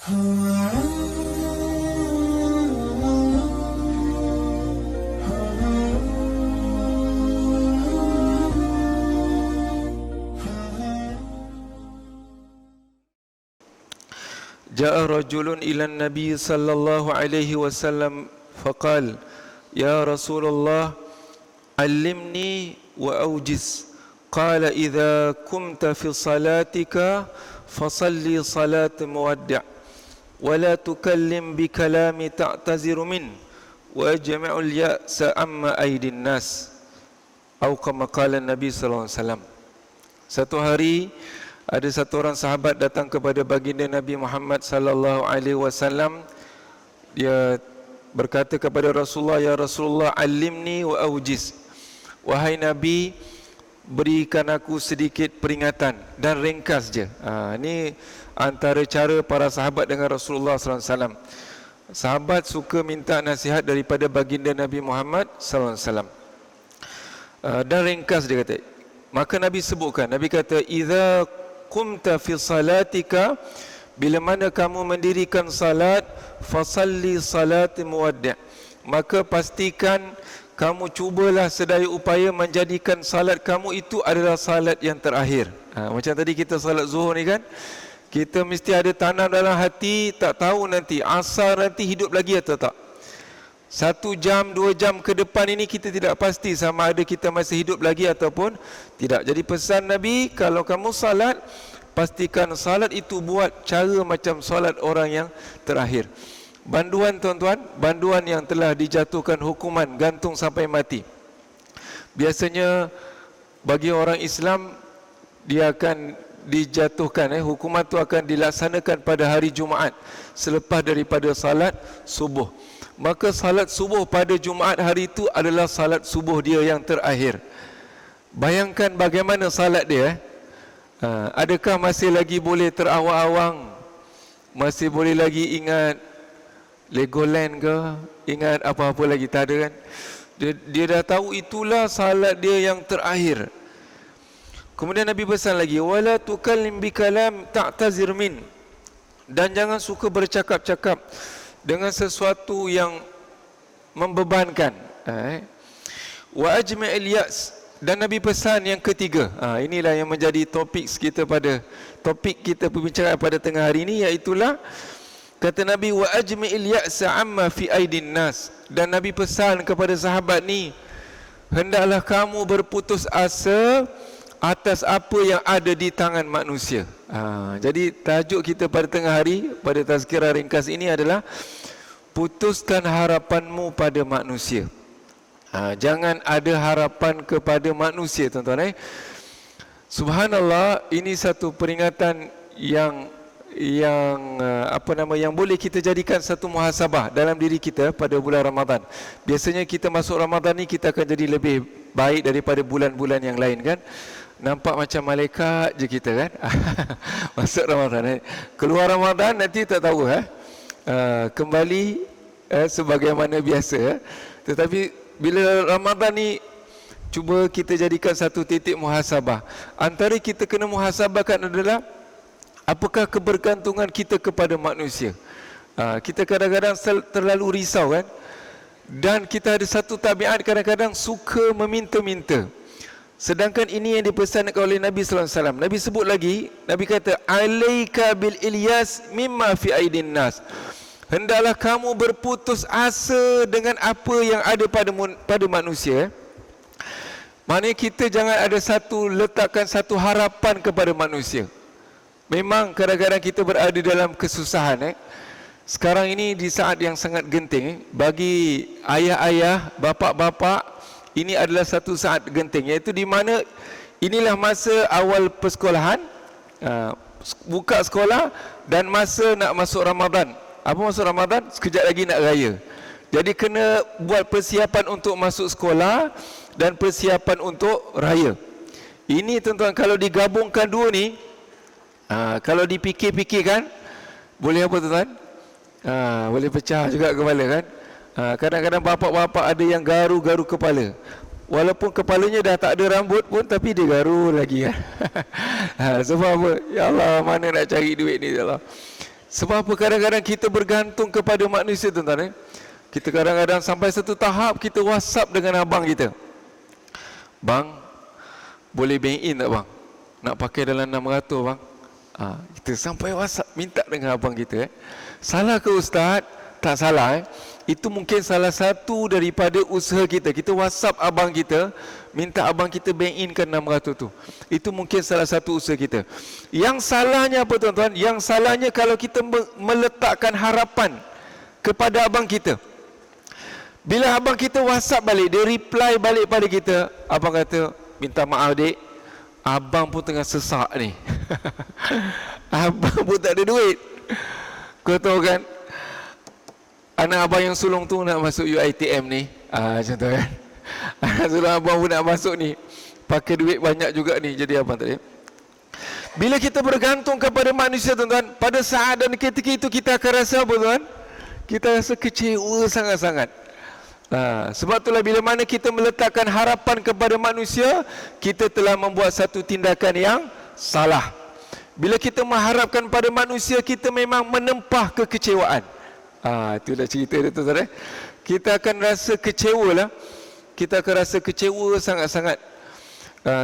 Ja'a rajulun ila Nabi sallallahu alaihi wasallam faqal ya Rasulullah allimni wa aujiz qala idza kumta fi salatika fasalli salat muwaddi' wa la tukallim bi kalami ta'taziru min wa ajma'ul ya'sa amma aydin nas atau kama qala Nabi sallallahu alaihi wasallam. Satu hari ada satu orang sahabat datang kepada baginda Nabi Muhammad sallallahu alaihi wasallam. Dia berkata kepada Rasulullah, ya Rasulullah, alimni wa aujiz. Wahai Nabi, berikan aku sedikit peringatan dan ringkas je. Ini antara cara para sahabat dengan Rasulullah sallallahu alaihi wasallam. Sahabat suka minta nasihat daripada baginda Nabi Muhammad sallallahu alaihi wasallam. Dan ringkas dia kata. Maka Nabi sebutkan, Nabi kata, idza qumta fi salatika, bila mana kamu mendirikan salat, fasalli salat muwaddi', maka pastikan kamu cubalah sedaya upaya menjadikan salat kamu itu adalah salat yang terakhir. Macam tadi kita salat zuhur ni kan, kita mesti ada tanam dalam hati, tak tahu nanti asar nanti hidup lagi atau tak. 1 jam, 2 jam ke depan ini kita tidak pasti sama ada kita masih hidup lagi ataupun tidak. Jadi pesan Nabi, kalau kamu salat, pastikan salat itu buat cara macam salat orang yang terakhir. Banduan tuan-tuan, banduan yang telah dijatuhkan hukuman gantung sampai mati. Biasanya bagi orang Islam, dia akan dijatuhkan, hukuman itu akan dilaksanakan pada hari Jumaat selepas daripada salat subuh. Maka salat subuh pada Jumaat hari itu adalah salat subuh dia yang terakhir. Bayangkan bagaimana salat dia. Adakah masih lagi boleh terawang-awang? Masih boleh lagi ingat Legoland ke? Ingat apa-apa lagi? Tak ada kan? Dia dah tahu itulah salat dia yang terakhir. Kemudian Nabi pesan lagi, wala tukallim bikalam ta'tazir min, dan jangan suka bercakap-cakap dengan sesuatu yang membebankan. Wa ajma'il ya's, dan Nabi pesan yang ketiga. Inilah yang menjadi topik kita perbincangan pada tengah hari ini, iaitulah kata Nabi, wa ajma'il ya'sa amma fi aidin nas, dan Nabi pesan kepada sahabat ni, hendaklah kamu berputus asa atas apa yang ada di tangan manusia. Jadi tajuk kita pada tengah hari, pada tazkirah ringkas ini adalah putuskan harapanmu pada manusia. Jangan ada harapan kepada manusia, tuan-tuan. Subhanallah, ini satu peringatan yang boleh kita jadikan satu muhasabah dalam diri kita pada bulan Ramadan. Biasanya kita masuk Ramadan ni kita akan jadi lebih baik daripada bulan-bulan yang lain kan. Nampak macam malaikat je kita kan. Masuk Ramadan, keluar Ramadan nanti tak tahu kembali sebagaimana biasa. Tetapi bila Ramadan ni, cuba kita jadikan satu titik muhasabah. Antara kita kena muhasabahkan adalah apakah kebergantungan kita kepada manusia. Kita kadang-kadang terlalu risau kan. Dan kita ada satu tabiat kadang-kadang suka meminta-minta. Sedangkan ini yang dipesankan oleh Nabi sallallahu alaihi wasallam. Nabi sebut lagi, Nabi kata, alaika bil ilyas mimma fi aidin nas. Hendaklah kamu berputus asa dengan apa yang ada pada manusia. Maknanya kita jangan letakkan satu harapan kepada manusia. Memang kadang-kadang kita berada dalam kesusahan. Sekarang ini di saat yang sangat genting, bagi ayah-ayah, bapa-bapa, ini adalah satu saat genting, iaitu di mana inilah masa awal persekolahan, buka sekolah, dan masa nak masuk Ramadan. Apa masuk Ramadan? Sekejap lagi nak raya. Jadi kena buat persiapan untuk masuk sekolah dan persiapan untuk raya. Ini tuan-tuan, kalau digabungkan dua ni, kalau dipikir-pikirkan, boleh apa tuan-tuan? Boleh pecah juga kepala kan. Kadang-kadang bapak-bapak ada yang garu-garu kepala. Walaupun kepalanya dah tak ada rambut pun, tapi dia garu lagi kan. Sebab apa? Ya Allah, mana nak cari duit ni, ya Allah. Sebab apa? Kadang-kadang kita bergantung kepada manusia, tuan-tuan. Kita kadang-kadang sampai satu tahap kita WhatsApp dengan abang kita. Bang, boleh bank in tak bang? Nak pakai dalam 600 bang. Kita sampai WhatsApp minta dengan abang kita. Salah ke ustaz? Tak salah. Itu mungkin salah satu daripada usaha kita. Kita WhatsApp abang kita, minta abang kita bank in ke 600 tu. Itu mungkin salah satu usaha kita. Yang salahnya apa tuan-tuan? Yang salahnya kalau kita meletakkan harapan kepada abang kita. Bila abang kita WhatsApp balik, dia reply balik pada kita, abang kata, minta maaf dek, abang pun tengah sesak ni. Abang pun tak ada duit. Kau tahu kan, anak abang yang sulung tu nak masuk UiTM ni, macam tu kan. Anak sulung abang pun nak masuk ni, pakai duit banyak juga ni, jadi abang tak ada. Bila kita bergantung kepada manusia tuan-tuan, pada saat dan ketika itu kita akan rasa apa tuan? Kita rasa kecewa sangat-sangat. Sebab itulah bila mana kita meletakkan harapan kepada manusia, kita telah membuat satu tindakan yang salah. Bila kita mengharapkan pada manusia, kita memang menempah kekecewaan. Itu dah cerita dia tuan-tuan. Kita akan rasa kecewa lah. Kita akan rasa kecewa sangat-sangat.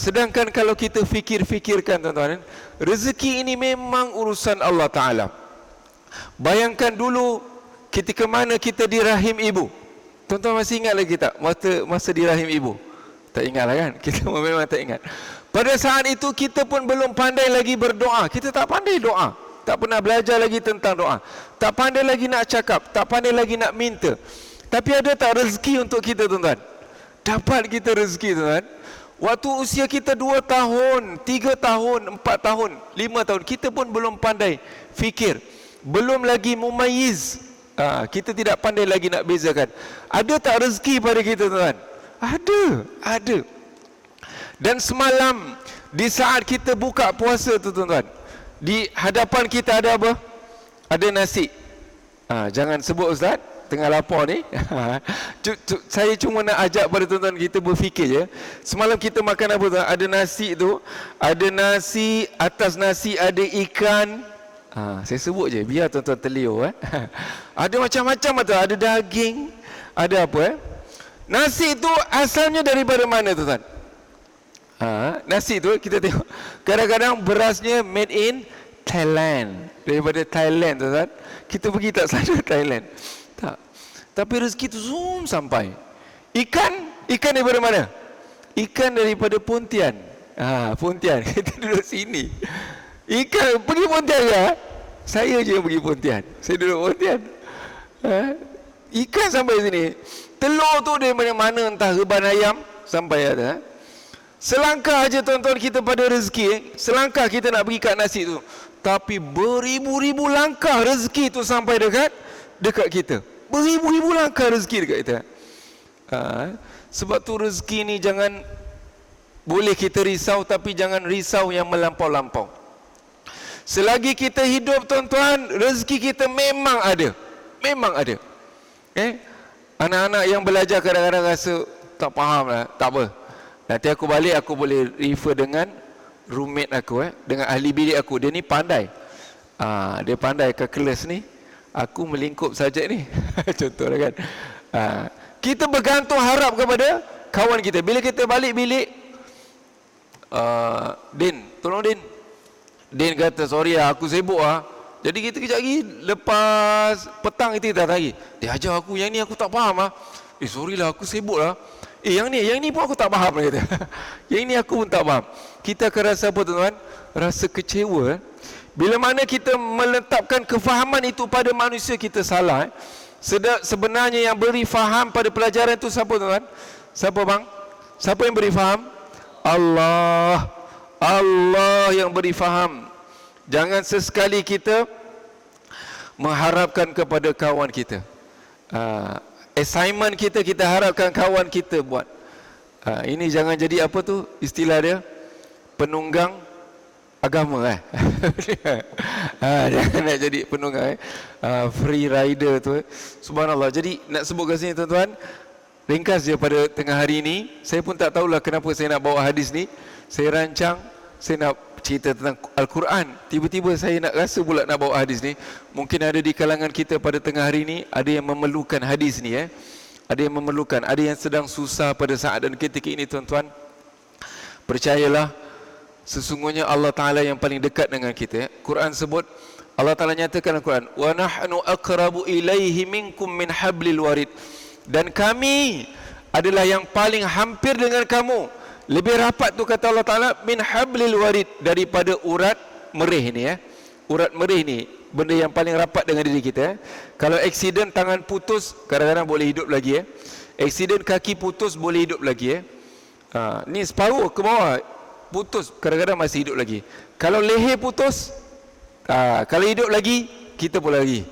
Sedangkan kalau kita fikir-fikirkan tuan-tuan, rezeki ini memang urusan Allah Ta'ala. Bayangkan dulu ketika mana kita di rahim ibu. Tuan-tuan masih ingat lagi tak masa di rahim ibu? Tak ingat lah kan? Kita memang tak ingat. Pada saat itu kita pun belum pandai lagi berdoa. Kita tak pandai doa. Tak pernah belajar lagi tentang doa. Tak pandai lagi nak cakap. Tak pandai lagi nak minta. Tapi ada tak rezeki untuk kita tuan-tuan? Dapat kita rezeki tuan-tuan. Waktu usia kita 2 tahun, 3 tahun, 4 tahun, 5 tahun, kita pun belum pandai fikir. Belum lagi mumayyiz. Kita tidak pandai lagi nak bezakan. Ada tak rezeki pada kita tuan? Ada. Dan semalam di saat kita buka puasa tu tuan-tuan, di hadapan kita ada apa? Ada nasi. Jangan sebut ustaz, tengah lapar ni. Saya cuma nak ajak pada tuan-tuan kita berfikir je. Semalam kita makan apa tuan? Ada nasi tu, ada nasi, atas nasi ada ikan. Saya sebut je biar tuan-tuan terliur. Ada macam-macam atau ada daging, ada apa Nasi tu asalnya daripada mana tuan-tuan? Nasi tu kita tengok kadang-kadang berasnya made in Thailand, daripada Thailand tuan-tuan. Kita pergi tak saja Thailand. Tak. Tapi rezeki tu zoom sampai. Ikan daripada mana? Ikan daripada Pontian. Pontian. Kita duduk sini. Ikan pergi Pontian ya? Saya je yang pergi Pontian. Saya duduk Pontian. Ikan sampai sini. Telur tu dari mana-mana, entah reban ayam sampai ada. Selangkah aja tuan-tuan kita pada rezeki. Selangkah kita nak pergi kat nasi tu. Tapi beribu-ribu langkah rezeki tu sampai dekat kita. Beribu-ribu langkah rezeki dekat kita. Sebab tu rezeki ni jangan, boleh kita risau, tapi jangan risau yang melampau-lampau. Selagi kita hidup tuan-tuan, rezeki kita memang ada. Memang ada. Anak-anak yang belajar kadang-kadang rasa tak faham lah. Tak apa. Nanti aku balik, aku boleh refer dengan roommate aku, dengan ahli bilik aku. Dia ni pandai. Dia pandai ke kelas ni. Aku melingkup saja ni. Contohlah kan. Kita bergantung harap kepada kawan kita. Bila kita balik bilik, Din, tolong Din. Din kata, sorry lah, aku sibuk lah. Jadi kita kejap lagi, lepas petang kita tak lagi. Dia ajar aku, yang ni aku tak faham lah. Sorry lah, aku sibuk lah. Yang ni pun aku tak faham lah kata. Yang ni aku pun tak faham. Kita akan rasa apa tuan-tuan? Rasa kecewa. Bila mana kita meletakkan kefahaman itu pada manusia, kita salah. Sebenarnya yang beri faham pada pelajaran itu siapa tuan-tuan? Siapa bang? Siapa yang beri faham? Allah yang beri faham. Jangan sesekali kita mengharapkan kepada kawan kita. Assignment kita harapkan kawan kita buat. Ini jangan jadi apa tu istilah dia? Penunggang agama jangan nak jadi penunggang free rider tu. Subhanallah. Jadi nak sebut kat sini tuan-tuan, ringkas je pada tengah hari ini. Saya pun tak tahulah kenapa saya nak bawa hadis ni. Saya rancang, saya nak cerita tentang Al-Quran. Tiba-tiba saya nak rasa pula nak bawa hadis ni. Mungkin ada di kalangan kita pada tengah hari ni, ada yang memerlukan hadis ni. Ada yang memerlukan, ada yang sedang susah pada saat dan ketika ini tuan-tuan. Percayalah, sesungguhnya Allah Ta'ala yang paling dekat dengan kita. Quran sebut, Allah Ta'ala nyatakan dalam Quran, wa nahnu aqrabu ilaihi minkum min hablil warid. Dan kami adalah yang paling hampir dengan kamu, lebih rapat tu kata Allah Ta'ala, min hablil warid, daripada urat merih ni. Urat merih ni benda yang paling rapat dengan diri kita. Kalau aksiden tangan putus, kadang-kadang boleh hidup lagi. Aksiden kaki putus, boleh hidup lagi. Ni separuh ke bawah putus, kadang-kadang masih hidup lagi. Kalau leher putus, kalau hidup lagi, kita pun lagi.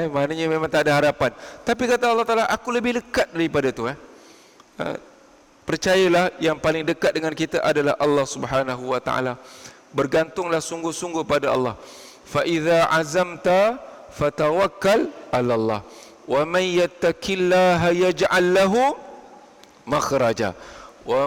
Maknanya memang tak ada harapan. Tapi kata Allah Ta'ala, aku lebih dekat daripada tu. Percayalah, yang paling dekat dengan kita adalah Allah Subhanahu wa Ta'ala. Bergantunglah sungguh-sungguh pada Allah. Fa idza azamta fatawakkal 'ala Allah. Wa may yattaqillaha yaj'al lahu makhraja wa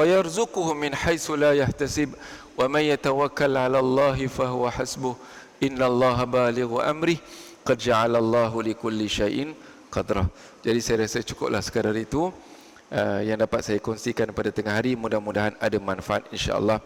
yarzuquhu min haitsu la yahtasib wa may yatawakkal 'ala Allah fa huwa hasbuh. Innallaha balighu amri qad ja'ala Allahu likulli syai'in qadra. Jadi saya rasa cukuplah sekadar itu yang dapat saya kongsikan pada tengah hari. Mudah-mudahan ada manfaat insya-Allah.